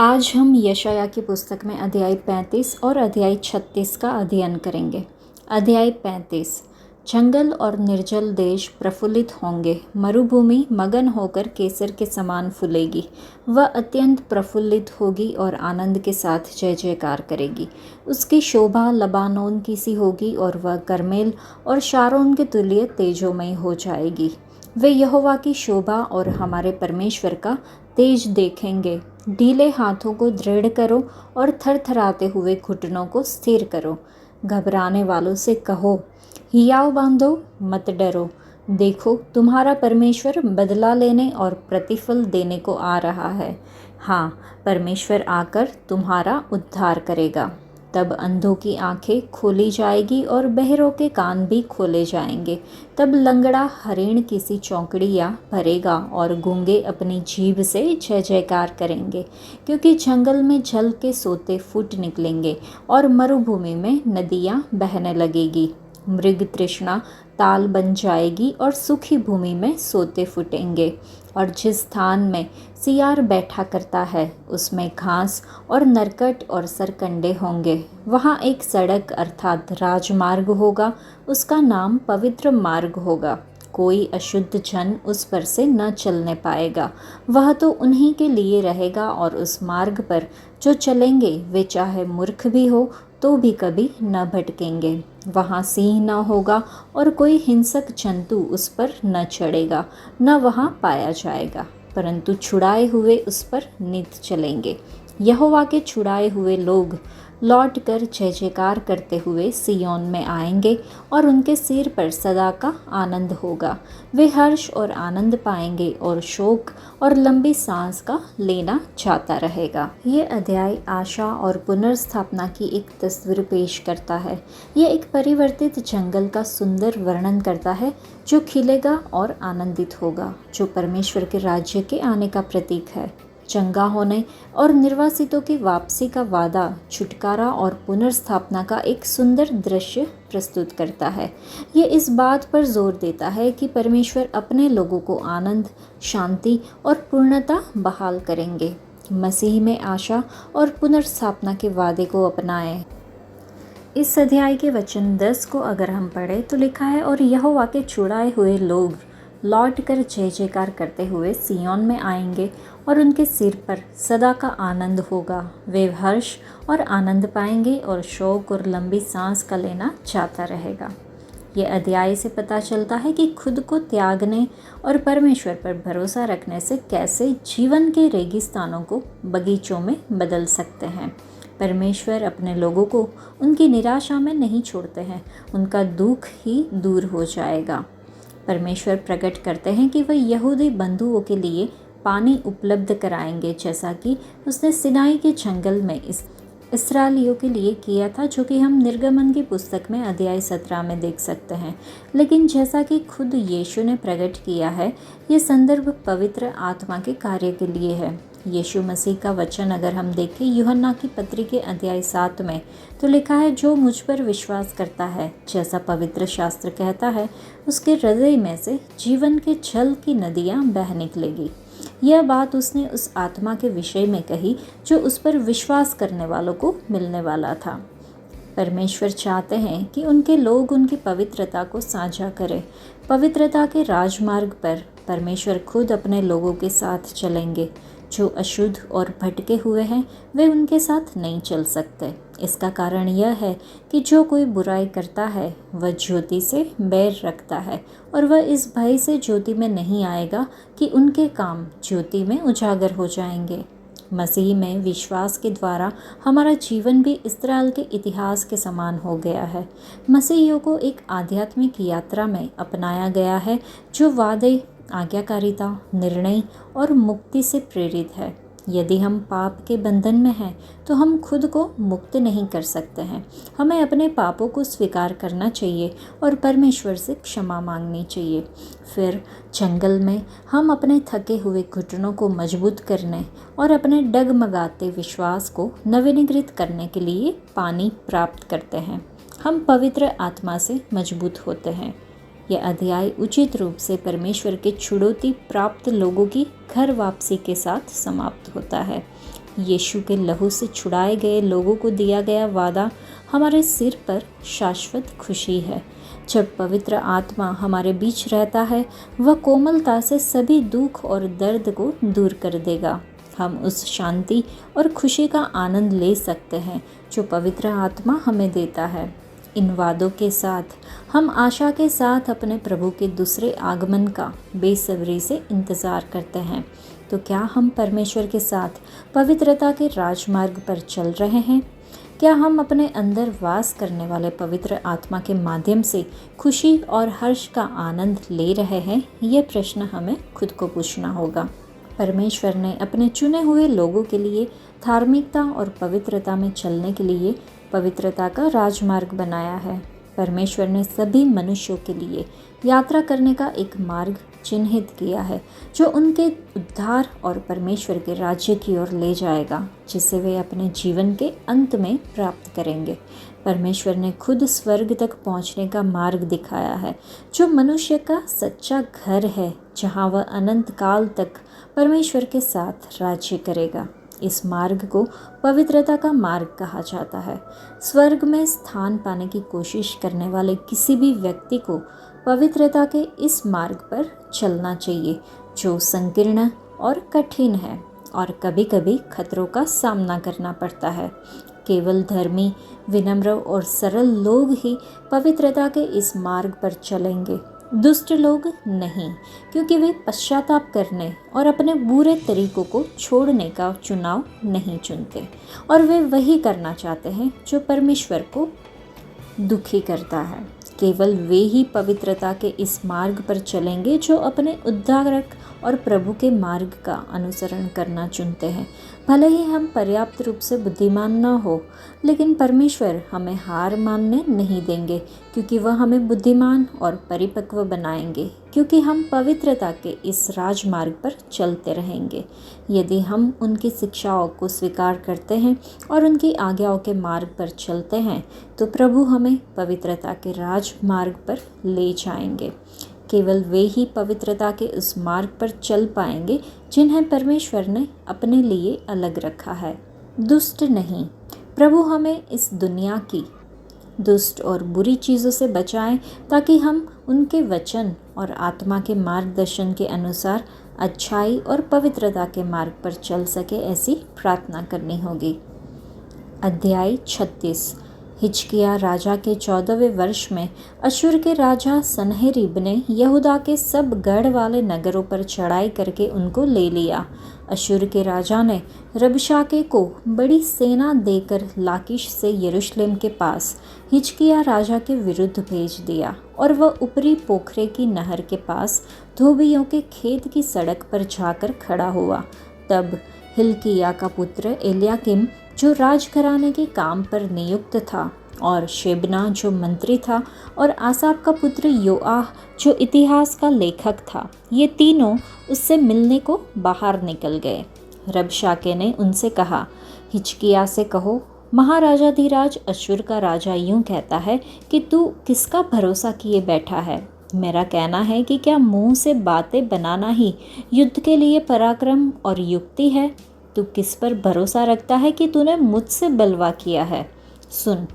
आज हम यशाया की पुस्तक में अध्याय 35 और अध्याय 36 का अध्ययन करेंगे। अध्याय 35। जंगल और निर्जल देश प्रफुल्लित होंगे, मरुभूमि मगन होकर केसर के समान फूलेगी। वह अत्यंत प्रफुल्लित होगी और आनंद के साथ जय जयकार करेगी। उसकी शोभा लबानोन की सी होगी और वह करमेल और शारोन के तुल्य तेजोमय हो जाएगी। वे यहोवा की शोभा और हमारे परमेश्वर का तेज देखेंगे। ढीले हाथों को दृढ़ करो और थरथराते हुए घुटनों को स्थिर करो। घबराने वालों से कहो, हियाव बांधो, मत डरो। देखो, तुम्हारा परमेश्वर बदला लेने और प्रतिफल देने को आ रहा है। हाँ, परमेश्वर आकर तुम्हारा उद्धार करेगा। तब अंधों की आंखें खोली जाएगी और बहरों के कान भी खोले जाएंगे। तब लंगड़ा हरिण की सी चौकड़ियाँ भरेगा और गूंगे अपनी जीभ से जय जयकार करेंगे, क्योंकि जंगल में जल के सोते फूट निकलेंगे और मरुभूमि में नदियाँ बहने लगेगी। मृग तृष्णा ताल बन जाएगी और सूखी भूमि में सोते फूटेंगे। और जिस स्थान में सियार बैठा करता है उसमें घास और नरकट और सरकंडे होंगे। वहाँ एक सड़क अर्थात राजमार्ग होगा, उसका नाम पवित्र मार्ग होगा। कोई अशुद्ध जन उस पर से न चलने पाएगा। वह तो उन्हीं के लिए रहेगा और उस मार्ग पर जो चलेंगे वे चाहे मूर्ख भी हो तो भी कभी न भटकेंगे। वहाँ सिंह न होगा और कोई हिंसक जंतु उस पर न चढ़ेगा, न वहाँ पाया जाएगा, परंतु छुड़ाए हुए उस पर नित चलेंगे। यहोवा के छुड़ाए हुए लोग लौट कर जय जयकार करते हुए सिय्योन में आएंगे और उनके सिर पर सदा का आनंद होगा। वे हर्ष और आनंद पाएंगे और शोक और लंबी सांस का लेना जाता रहेगा। ये अध्याय आशा और पुनर्स्थापना की एक तस्वीर पेश करता है। ये एक परिवर्तित जंगल का सुंदर वर्णन करता है जो खिलेगा और आनंदित होगा, जो परमेश्वर के राज्य के आने का प्रतीक है। चंगा होने और निर्वासितों की वापसी का वादा, छुटकारा और पुनर्स्थापना का एक सुंदर दृश्य प्रस्तुत करता है। ये इस बात पर जोर देता है कि परमेश्वर अपने लोगों को आनंद, शांति और पूर्णता बहाल करेंगे। मसीह में आशा और पुनर्स्थापना के वादे को अपनाएं। इस अध्याय के वचन 10 को अगर हम पढ़ें तो लिखा है, और यहोवा के छुड़ाए हुए लोग लौट कर जय जयकार करते हुए सिय्योन में आएंगे और उनके सिर पर सदा का आनंद होगा। वे हर्ष और आनंद पाएंगे और शोक और लंबी सांस का लेना जाता रहेगा। ये अध्याय से पता चलता है कि खुद को त्यागने और परमेश्वर पर भरोसा रखने से कैसे जीवन के रेगिस्तानों को बगीचों में बदल सकते हैं। परमेश्वर अपने लोगों को उनकी निराशा में नहीं छोड़ते हैं, उनका दुख ही दूर हो जाएगा। परमेश्वर प्रकट करते हैं कि वह यहूदी बंधुओं के लिए पानी उपलब्ध कराएंगे, जैसा कि उसने सिनाई के जंगल में इस्राएलियों के लिए किया था, जो कि हम निर्गमन की पुस्तक में अध्याय 17 में देख सकते हैं। लेकिन जैसा कि खुद यीशु ने प्रकट किया है, ये संदर्भ पवित्र आत्मा के कार्य के लिए है। यीशु मसीह का वचन अगर हम देखें यूहन्ना की पत्री के अध्याय 7 में, तो लिखा है, जो मुझ पर विश्वास करता है, जैसा पवित्र शास्त्र कहता है, उसके हृदय में से जीवन के जल की नदियाँ बह निकलेगी। यह बात उसने उस आत्मा के विषय में कही जो उस पर विश्वास करने वालों को मिलने वाला था। परमेश्वर चाहते हैं कि उनके लोग उनकी पवित्रता को साझा करें। पवित्रता के राजमार्ग पर परमेश्वर खुद अपने लोगों के साथ चलेंगे। जो अशुद्ध और भटके हुए हैं वे उनके साथ नहीं चल सकते। इसका कारण यह है कि जो कोई बुराई करता है वह ज्योति से बैर रखता है और वह इस भय से ज्योति में नहीं आएगा कि उनके काम ज्योति में उजागर हो जाएंगे। मसीह में विश्वास के द्वारा हमारा जीवन भी इस्राएल के इतिहास के समान हो गया है। मसीहियों को एक आध्यात्मिक यात्रा में अपनाया गया है जो वादे, आज्ञाकारिता, निर्णय और मुक्ति से प्रेरित है। यदि हम पाप के बंधन में हैं तो हम खुद को मुक्त नहीं कर सकते हैं। हमें अपने पापों को स्वीकार करना चाहिए और परमेश्वर से क्षमा मांगनी चाहिए। फिर जंगल में हम अपने थके हुए घुटनों को मजबूत करने और अपने डगमगाते विश्वास को नवीनीकृत करने के लिए पानी प्राप्त करते हैं। हम पवित्र आत्मा से मजबूत होते हैं। यह अध्याय उचित रूप से परमेश्वर के छुड़ौती प्राप्त लोगों की घर वापसी के साथ समाप्त होता है। यीशु के लहू से छुड़ाए गए लोगों को दिया गया वादा हमारे सिर पर शाश्वत खुशी है। जब पवित्र आत्मा हमारे बीच रहता है, वह कोमलता से सभी दुख और दर्द को दूर कर देगा। हम उस शांति और खुशी का आनंद ले सकते हैं जो पवित्र आत्मा हमें देता है। इन वादों के साथ हम आशा के साथ अपने प्रभु के दूसरे आगमन का बेसब्री से इंतज़ार करते हैं। तो क्या हम परमेश्वर के साथ पवित्रता के राजमार्ग पर चल रहे हैं? क्या हम अपने अंदर वास करने वाले पवित्र आत्मा के माध्यम से खुशी और हर्ष का आनंद ले रहे हैं? ये प्रश्न हमें खुद को पूछना होगा। परमेश्वर ने अपने चुने हुए लोगों के लिए धार्मिकता और पवित्रता में चलने के लिए पवित्रता का राजमार्ग बनाया है। परमेश्वर ने सभी मनुष्यों के लिए यात्रा करने का एक मार्ग चिन्हित किया है जो उनके उद्धार और परमेश्वर के राज्य की ओर ले जाएगा, जिसे वे अपने जीवन के अंत में प्राप्त करेंगे। परमेश्वर ने खुद स्वर्ग तक पहुंचने का मार्ग दिखाया है, जो मनुष्य का सच्चा घर है, जहां वह अनंत काल तक परमेश्वर के साथ राज्य करेगा। इस मार्ग को पवित्रता का मार्ग कहा जाता है। स्वर्ग में स्थान पाने की कोशिश करने वाले किसी भी व्यक्ति को पवित्रता के इस मार्ग पर चलना चाहिए, जो संकीर्ण और कठिन है और कभी कभी खतरों का सामना करना पड़ता है। केवल धर्मी, विनम्र और सरल लोग ही पवित्रता के इस मार्ग पर चलेंगे, दुष्ट लोग नहीं, क्योंकि वे पश्चाताप करने और अपने बुरे तरीकों को छोड़ने का चुनाव नहीं चुनते और वे वही करना चाहते हैं जो परमेश्वर को दुखी करता है। केवल वे ही पवित्रता के इस मार्ग पर चलेंगे जो अपने उद्धारक और प्रभु के मार्ग का अनुसरण करना चुनते हैं। भले ही हम पर्याप्त रूप से बुद्धिमान न हो, लेकिन परमेश्वर हमें हार मानने नहीं देंगे, क्योंकि वह हमें बुद्धिमान और परिपक्व बनाएंगे, क्योंकि हम पवित्रता के इस राजमार्ग पर चलते रहेंगे। यदि हम उनकी शिक्षाओं को स्वीकार करते हैं और उनकी आज्ञाओं के मार्ग पर चलते हैं, तो प्रभु हमें पवित्रता के राजमार्ग पर ले जाएंगे। केवल वे ही पवित्रता के उस मार्ग पर चल पाएंगे जिन्हें परमेश्वर ने अपने लिए अलग रखा है, दुष्ट नहीं। प्रभु हमें इस दुनिया की दुष्ट और बुरी चीज़ों से बचाएं, ताकि हम उनके वचन और आत्मा के मार्गदर्शन के अनुसार अच्छाई और पवित्रता के मार्ग पर चल सके, ऐसी प्रार्थना करनी होगी। अध्याय 36। हिजकिय्याह राजा के 14वें वर्ष में अश्शूर के राजा सन्हेरीब ने यहूदा के सब गढ़ वाले नगरों पर चढ़ाई करके उनको ले लिया। अश्शूर के राजा ने रबशाके को बड़ी सेना देकर लाकीश से यरूशलेम के पास हिजकिय्याह राजा के विरुद्ध भेज दिया, और वह ऊपरी पोखरे की नहर के पास धोबियों के खेत की सड़क पर जाकर खड़ा हुआ। तब हिल्किय्याह का पुत्र एल्याकीम, जो राजघराने के काम पर नियुक्त था, और शेबना, जो मंत्री था, और आसाप का पुत्र योआह, जो इतिहास का लेखक था, ये तीनों उससे मिलने को बाहर निकल गए। रबशाके ने उनसे कहा, हिजकिय्याह से कहो, महाराजाधिराज अश्शूर का राजा यूं कहता है कि तू किसका भरोसा किए बैठा है? मेरा कहना है कि क्या मुंह से बातें बनाना ही युद्ध के लिए पराक्रम और युक्ति है? तू किस पर भरोसा रखता है कि तूने मुझसे बलवा किया है? सुन,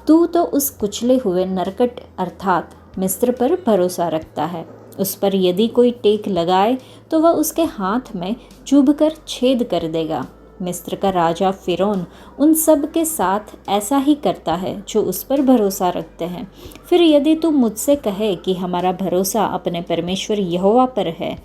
तू तो उस कुचले हुए नरकट अर्थात मिस्र पर भरोसा रखता है। उस पर यदि कोई टेक लगाए तो वह उसके हाथ में चुभकर छेद कर देगा। मिस्र का राजा फिरौन उन सब के साथ ऐसा ही करता है जो उस पर भरोसा रखते हैं। फिर यदि तू मुझसे कहे कि हमारा भरोसा अपने परमेश्वर यहोवा पर है,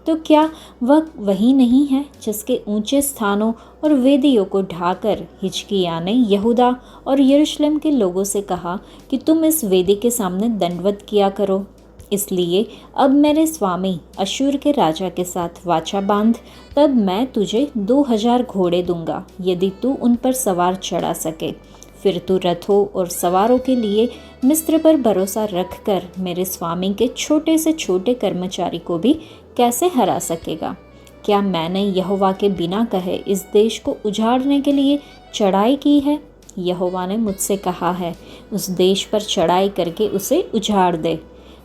तो क्या वह वही नहीं है जिसके ऊंचे स्थानों और वेदियों को ढाकर हिजकिय्याह ने यहूदा और यरूशलेम के लोगों से कहा कि तुम इस वेदी के सामने दंडवत किया करो। इसलिए अब मेरे स्वामी अश्शूर के राजा के साथ वाचा बांध, तब मैं तुझे 2000 घोड़े दूंगा यदि तू उन पर सवार चढ़ा सके। फिर तू रथों और सवारों के लिए मिस्र पर भरोसा रखकर मेरे स्वामी के छोटे से छोटे कर्मचारी को भी कैसे हरा सकेगा? क्या मैंने यहोवा के बिना कहे इस देश को उजाड़ने के लिए चढ़ाई की है? यहोवा ने मुझसे कहा है, उस देश पर चढ़ाई करके उसे उजाड़ दे।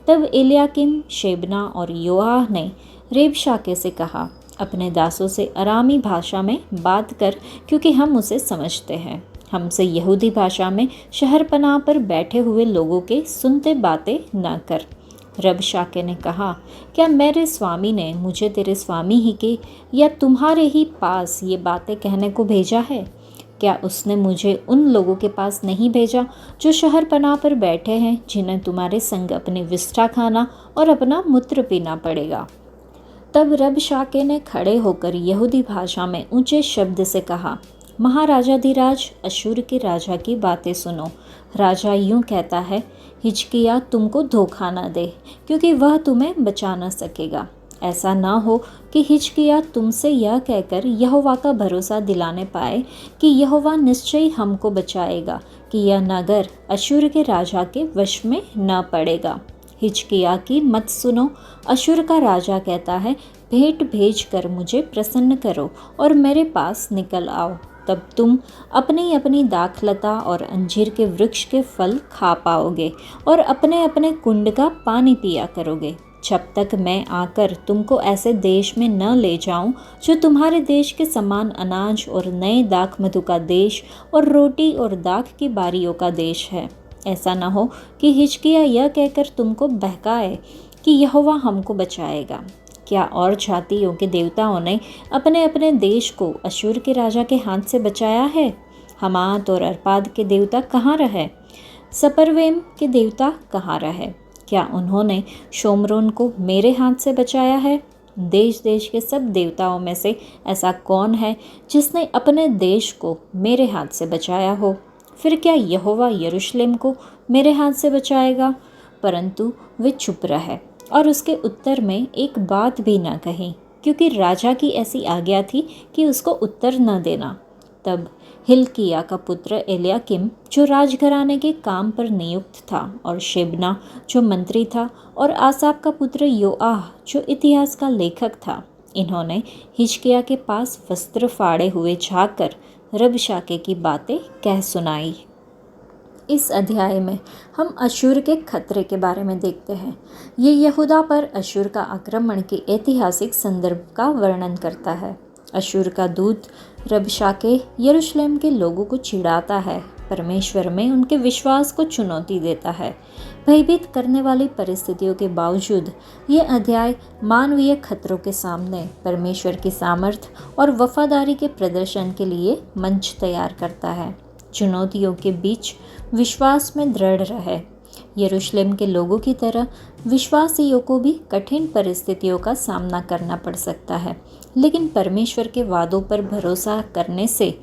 तब एल्याकीम, शेबना और योआह ने रेबशाके से कहा, अपने दासों से अरामी भाषा में बात कर, क्योंकि हम उसे समझते हैं। हमसे यहूदी भाषा में शहरपनाह पर बैठे हुए लोगों के सुनते बातें न कर। रबशाके ने कहा, क्या मेरे स्वामी ने मुझे तेरे स्वामी ही के या तुम्हारे ही पास ये बातें कहने को भेजा है? क्या उसने मुझे उन लोगों के पास नहीं भेजा जो शहरपनाह पर बैठे हैं, जिन्हें तुम्हारे संग अपनी विष्ठा खाना और अपना मूत्र पीना पड़ेगा? तब रबशाके ने खड़े होकर यहूदी भाषा में ऊंचे शब्द से कहा, महाराजाधिराज अशूर के राजा की बातें सुनो। राजा यूं कहता है, हिजकिय्याह तुमको धोखा न दे, क्योंकि वह तुम्हें बचा न सकेगा। ऐसा न हो कि हिजकिय्याह तुमसे यह कहकर यहोवा का भरोसा दिलाने पाए कि यहोवा निश्चय हमको बचाएगा, कि यह नगर अशूर के राजा के वश में न पड़ेगा। हिजकिय्याह की मत सुनो। अशूर का राजा कहता है, भेंट भेज कर मुझे प्रसन्न करो और मेरे पास निकल आओ, तब तुम अपनी अपनी दाखलता और अंजीर के वृक्ष के फल खा पाओगे और अपने अपने कुंड का पानी पिया करोगे, जब तक मैं आकर तुमको ऐसे देश में न ले जाऊं जो तुम्हारे देश के समान अनाज और नए दाख मधु का देश और रोटी और दाख की बारियों का देश है। ऐसा न हो कि हिजकिय्याह यह कहकर तुमको बहकाए कि यहोवा हमको बचाएगा। क्या और जातियों के देवताओं ने अपने अपने देश को अशूर के राजा के हाथ से बचाया है? हमात और अर्पाद के देवता कहाँ रहे? सपर्वेम के देवता कहाँ रहे? क्या उन्होंने शोमरोन को मेरे हाथ से बचाया है? देश देश के सब देवताओं में से ऐसा कौन है जिसने अपने देश को मेरे हाथ से बचाया हो? फिर क्या यहोवा यरूशलेम को मेरे हाथ से बचाएगा? परंतु वे चुप रहे और उसके उत्तर में एक बात भी न कही, क्योंकि राजा की ऐसी आज्ञा थी कि उसको उत्तर न देना। तब हिल्किय्याह का पुत्र एलयाकीम, जो राजघराने के काम पर नियुक्त था, और शेबना, जो मंत्री था, और आसाप का पुत्र योआह, जो इतिहास का लेखक था, इन्होंने हिजकिय्याह के पास वस्त्र फाड़े हुए जाकर रबशाके की बातें कह सुनाई। इस अध्याय में हम अशूर के खतरे के बारे में देखते हैं। ये यहूदा पर अशूर का आक्रमण के ऐतिहासिक संदर्भ का वर्णन करता है। अशूर का दूत रबशाके यरूशलेम के लोगों को चिढ़ाता है, परमेश्वर में उनके विश्वास को चुनौती देता है। भयभीत करने वाली परिस्थितियों के बावजूद ये अध्याय मानवीय खतरों के सामने परमेश्वर की सामर्थ और वफादारी के प्रदर्शन के लिए मंच तैयार करता है। चुनौतियों के बीच विश्वास में दृढ़ रहे। यरूशलेम के लोगों की तरह विश्वासियों को भी कठिन परिस्थितियों का सामना करना पड़ सकता है, लेकिन परमेश्वर के वादों पर भरोसा करने से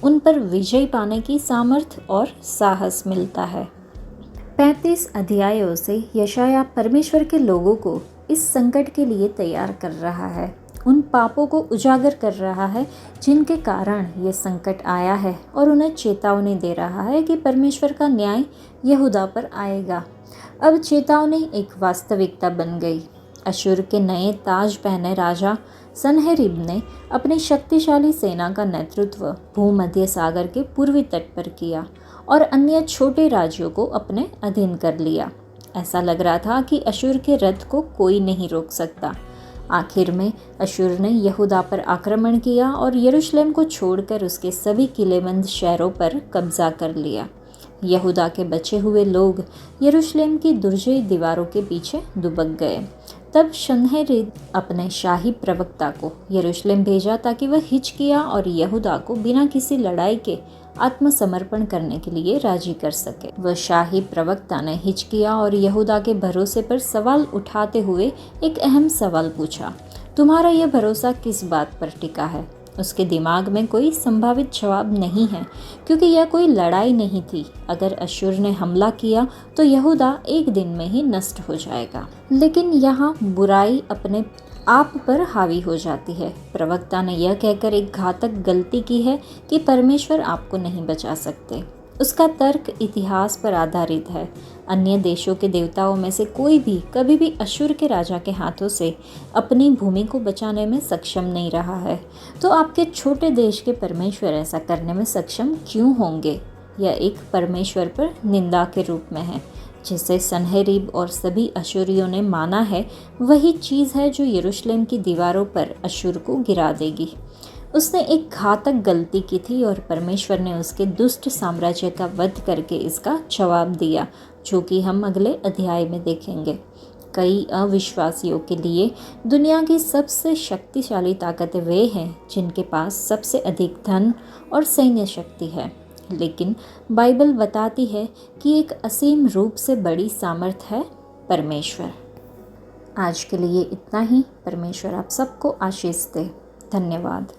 उन पर विजय पाने की सामर्थ और साहस मिलता है। 35 अध्यायों से यशायाह परमेश्वर के लोगों को इस संकट के लिए तैयार कर रहा है। उन पापों को उजागर कर रहा है जिनके कारण ये संकट आया है, और उन्हें चेतावनी दे रहा है कि परमेश्वर का न्याय यहूदा पर आएगा। अब चेतावनी एक वास्तविकता बन गई। अशूर के नए ताज पहने राजा सन्हेरीब ने अपनी शक्तिशाली सेना का नेतृत्व भूमध्य सागर के पूर्वी तट पर किया और अन्य छोटे राज्यों को अपने अधीन कर लिया। ऐसा लग रहा था कि अशूर के रथ को कोई नहीं रोक सकता। आखिर में अशूर ने यहूदा पर आक्रमण किया और यरूशलेम को छोड़कर उसके सभी किलेबंद शहरों पर कब्जा कर लिया। यहूदा के बचे हुए लोग यरूशलेम की दुर्जय दीवारों के पीछे दुबक गए। तब सन्हेरीब अपने शाही प्रवक्ता को यरूशलेम भेजा ताकि वह हिजकिय्याह और यहूदा को बिना किसी लड़ाई के आत्मसमर्पण करने के लिए राजी कर सके। वह शाही प्रवक्ता ने हिजकिय्याह और यहूदा के भरोसे पर सवाल उठाते हुए एक अहम सवाल पूछा, तुम्हारा यह भरोसा किस बात पर टिका है? उसके दिमाग में कोई संभावित जवाब नहीं है, क्योंकि यह कोई लड़ाई नहीं थी। अगर अशूर ने हमला किया तो यहूदा एक दिन में ही नष्ट हो जाएगा। लेकिन यहाँ बुराई अपने आप पर हावी हो जाती है। प्रवक्ता ने यह कहकर एक घातक गलती की है कि परमेश्वर आपको नहीं बचा सकते। उसका तर्क इतिहास पर आधारित है। अन्य देशों के देवताओं में से कोई भी कभी भी अशूर के राजा के हाथों से अपनी भूमि को बचाने में सक्षम नहीं रहा है, तो आपके छोटे देश के परमेश्वर ऐसा करने में सक्षम क्यों होंगे? यह एक परमेश्वर पर निंदा के रूप में है। जिसे सन्हेरीब और सभी अशूरियों ने माना है, वही चीज़ है जो यरूशलेम की दीवारों पर अशूर को गिरा देगी। उसने एक घातक गलती की थी और परमेश्वर ने उसके दुष्ट साम्राज्य का वध करके इसका जवाब दिया, जो कि हम अगले अध्याय में देखेंगे। कई अविश्वासियों के लिए दुनिया की सबसे शक्तिशाली ताकतें वे हैं जिनके पास सबसे अधिक धन और सैन्य शक्ति है, लेकिन बाइबल बताती है कि एक असीम रूप से बड़ी सामर्थ है परमेश्वर। आज के लिए इतना ही। परमेश्वर आप सबको आशीष दे। धन्यवाद।